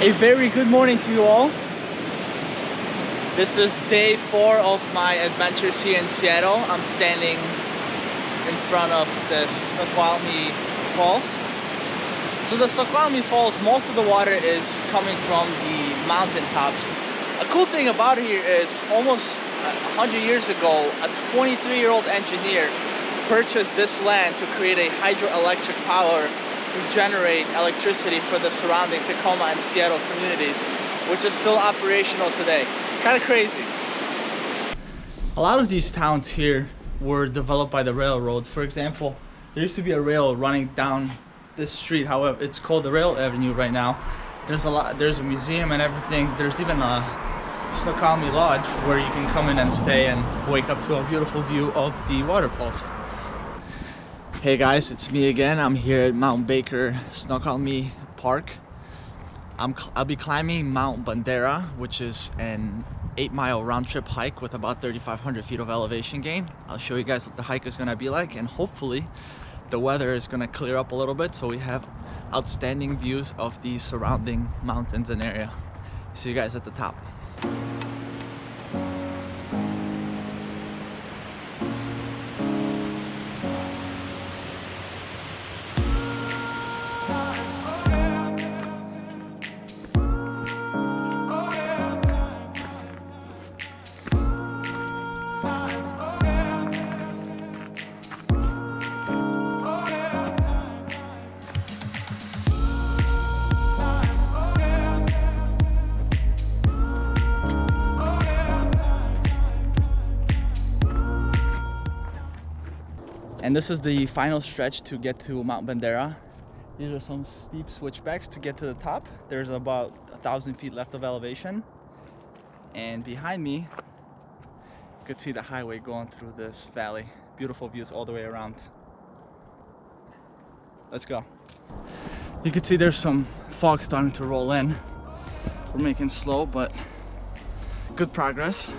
A very good morning to you all. This is day 4 of my adventures here in Seattle. I'm standing in front of the Snoqualmie Falls. So the Snoqualmie Falls, most of the water is coming from the mountaintops. A cool thing about here is almost 100 years ago, a 23-year-old engineer purchased this land to create a hydroelectric power to generate electricity for the surrounding Tacoma and Seattle communities, which is still operational today. Kind of crazy. A lot of these towns here were developed by the railroads. For example, there used to be a rail running down this street. However, it's called the Rail Avenue right now. There's a museum and everything. There's even a Snoqualmie Lodge where you can come in and stay and wake up to a beautiful view of the waterfalls. Hey guys, it's me again. I'm here at Mount Baker Snoqualmie Park. I'll be climbing Mount Bandera, which is an 8-mile round-trip hike with about 3,500 feet of elevation gain. I'll show you guys what the hike is gonna be like, and hopefully the weather is gonna clear up a little bit so we have outstanding views of the surrounding mountains and area. See you guys at the top. And this is the final stretch to get to Mount Bandera. These are some steep switchbacks to get to the top. There's about 1,000 feet left of elevation. And behind me, you could see the highway going through this valley. Beautiful views all the way around. Let's go. You can see there's some fog starting to roll in. We're making slow, but good progress.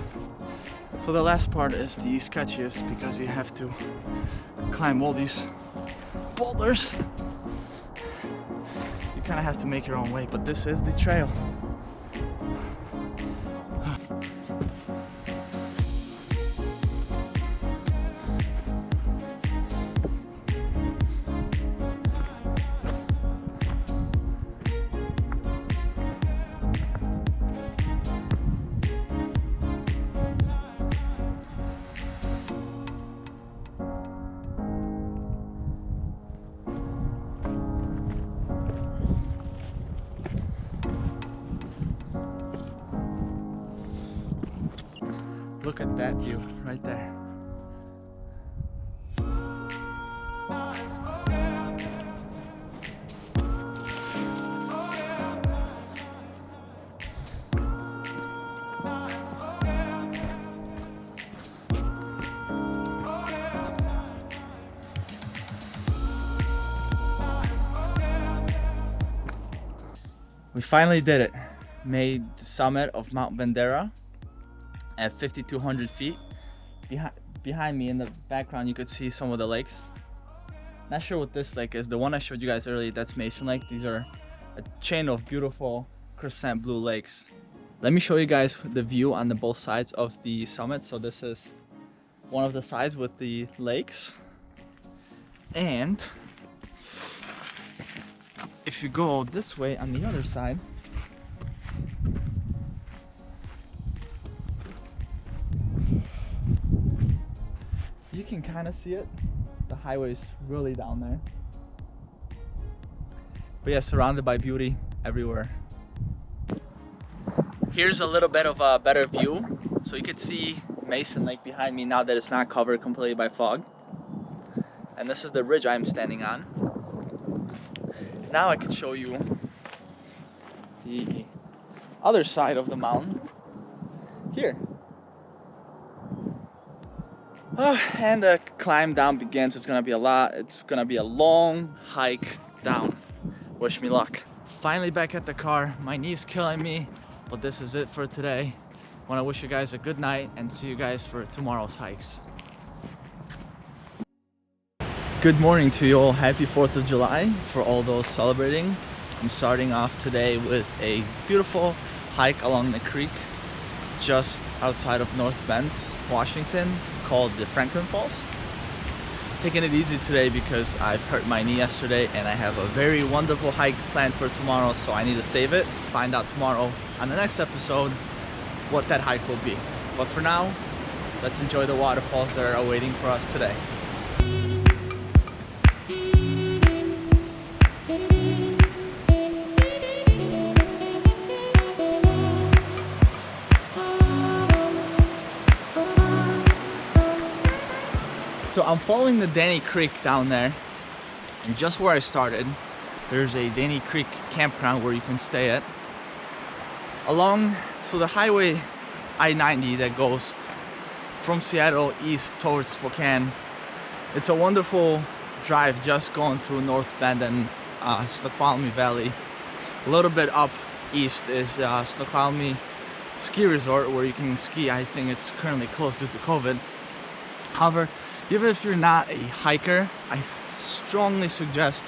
So the last part is the sketchiest because you have to climb all these boulders. You kind of have to make your own way, but this is the trail. Look at that view right there. We finally did it. Made the summit of Mount Bandera at 5,200 feet. Behind me in the background you could see some of the lakes. Not sure what this lake is. The one I showed you guys earlier, that's Mason Lake. These are a chain of beautiful crescent blue lakes. Let me show you guys the view on the both sides of the summit. So this is one of the sides with the lakes, and if you go this way on the other side, you can kind of see it. The highway's really down there. But yeah, surrounded by beauty everywhere. Here's a little bit of a better view. So you can see Mason Lake behind me now that it's not covered completely by fog. And this is the ridge I'm standing on. Now I can show you the other side of the mountain here. And the climb down begins. It's gonna be a long hike down. Wish me luck. Finally back at the car. My knee's killing me, but this is it for today. Want to wish you guys a good night and see you guys for tomorrow's hikes. Good morning to you all. Happy 4th of July for all those celebrating. I'm starting off today with a beautiful hike along the creek just outside of North Bend, Washington, called the Franklin Falls. Taking it easy today because I've hurt my knee yesterday and I have a very wonderful hike planned for tomorrow, so I need to save it. Find out tomorrow on the next episode what that hike will be. But for now, let's enjoy the waterfalls that are awaiting for us today. So I'm following the Danny Creek down there, and just where I started, there's a Danny Creek campground where you can stay at. So the highway I-90 that goes from Seattle east towards Spokane, it's a wonderful drive just going through North Bend and Snoqualmie Valley. A little bit up east is Snoqualmie Ski Resort where you can ski. I think it's currently closed due to COVID. However, even if you're not a hiker, I strongly suggest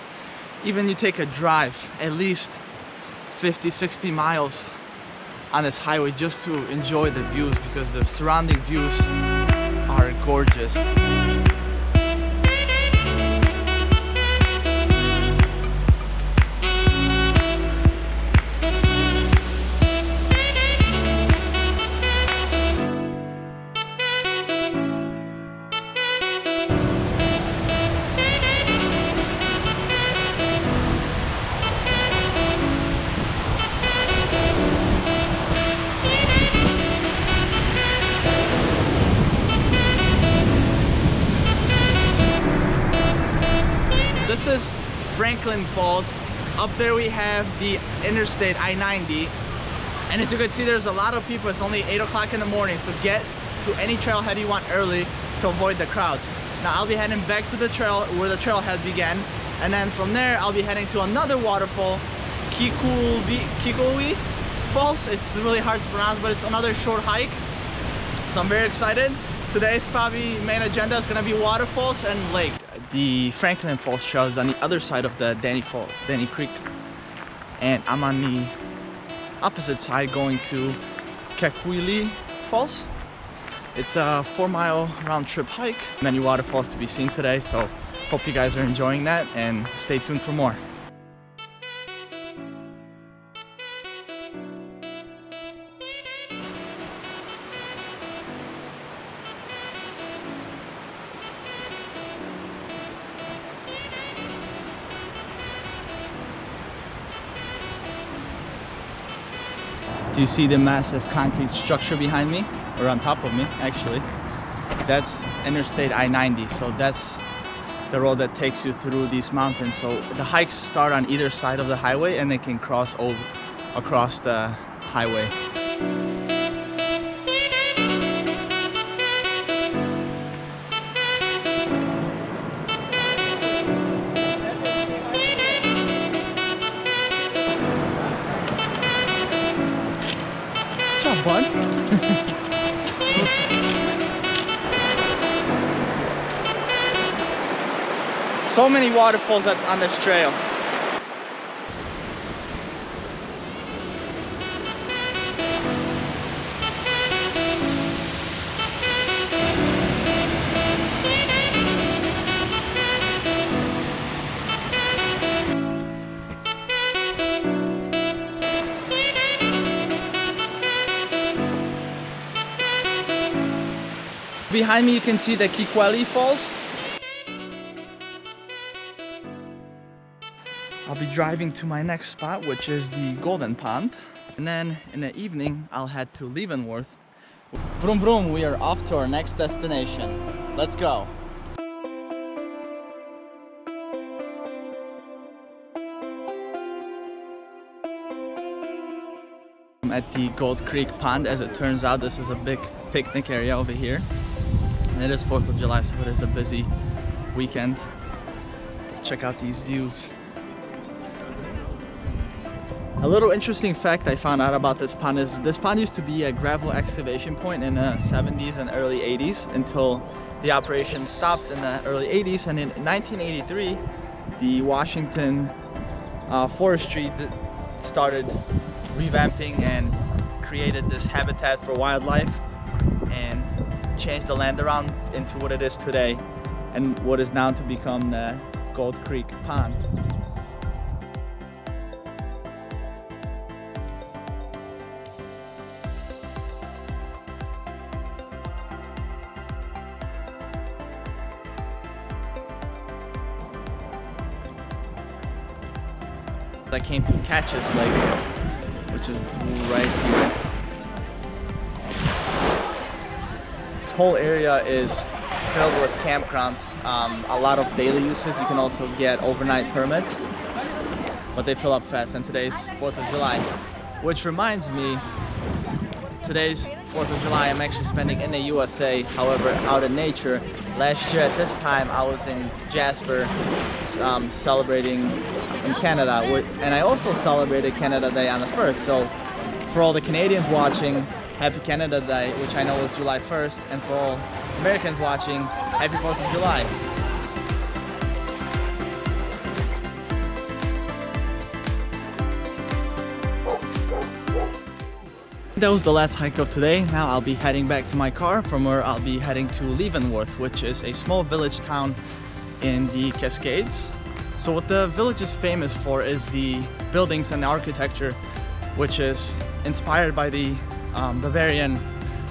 even you take a drive at least 50-60 miles on this highway just to enjoy the views, because the surrounding views are gorgeous. This is Franklin Falls. Up there we have the Interstate I-90, and as you can see, there's a lot of people. It's only 8 o'clock in the morning, so get to any trailhead you want early to avoid the crowds. Now I'll be heading back to the trail where the trailhead began, and then from there I'll be heading to another waterfall, Keekwulee Falls. It's really hard to pronounce, but it's another short hike, so I'm very excited. Today's probably main agenda is going to be waterfalls and lake. The Franklin Falls trail is on the other side of the Danny Creek, and I'm on the opposite side going to Keekwulee Falls. It's a 4-mile round-trip hike. Many waterfalls to be seen today, so hope you guys are enjoying that, and stay tuned for more. Do you see the massive concrete structure behind me, or on top of me actually? That's Interstate I-90, so that's the road that takes you through these mountains. So the hikes start on either side of the highway and they can cross over across the highway. Fun. So many waterfalls on this trail. Behind me you can see the Keekwulee Falls. I'll be driving to my next spot, which is the Golden Pond. And then in the evening, I'll head to Leavenworth. Vroom vroom, we are off to our next destination. Let's go. I'm at the Gold Creek Pond. As it turns out, this is a big picnic area over here. And it is 4th of July, so it is a busy weekend. Check out these views. A little interesting fact I found out about this pond is this pond used to be a gravel excavation point in the 70s and early 80s until the operation stopped in the early 80s, and in 1983 the Washington forestry that started revamping and created this habitat for wildlife and changed the land around into what it is today and what is now to become the Gold Creek Pond. I came to Catches Lake, which is right here. This whole area is filled with campgrounds, a lot of daily uses. You can also get overnight permits, but they fill up fast, and today's 4th of July. Which reminds me, today's 4th of July I'm actually spending in the USA, however out in nature. Last year at this time I was in Jasper celebrating in Canada, and I also celebrated Canada Day on the 1st. So for all the Canadians watching, Happy Canada Day, which I know is July 1st, and for all Americans watching, Happy 4th of July. That was the last hike of today. Now I'll be heading back to my car, from where I'll be heading to Leavenworth, which is a small village town in the Cascades. So what the village is famous for is the buildings and the architecture, which is inspired by the Bavarian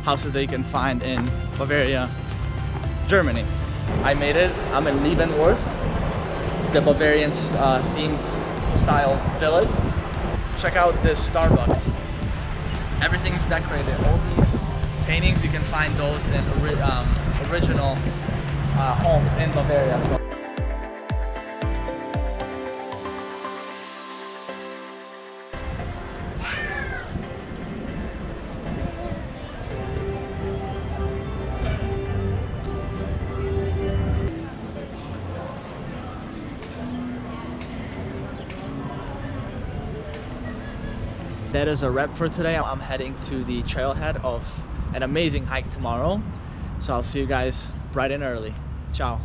houses that you can find in Bavaria, Germany. I made it. I'm in Leavenworth, the Bavarian themed style village. Check out this Starbucks. Everything's decorated. All these paintings, you can find those in original homes in Bavaria. So that is a wrap for today. I'm heading to the trailhead of an amazing hike tomorrow. So I'll see you guys bright and early. Ciao.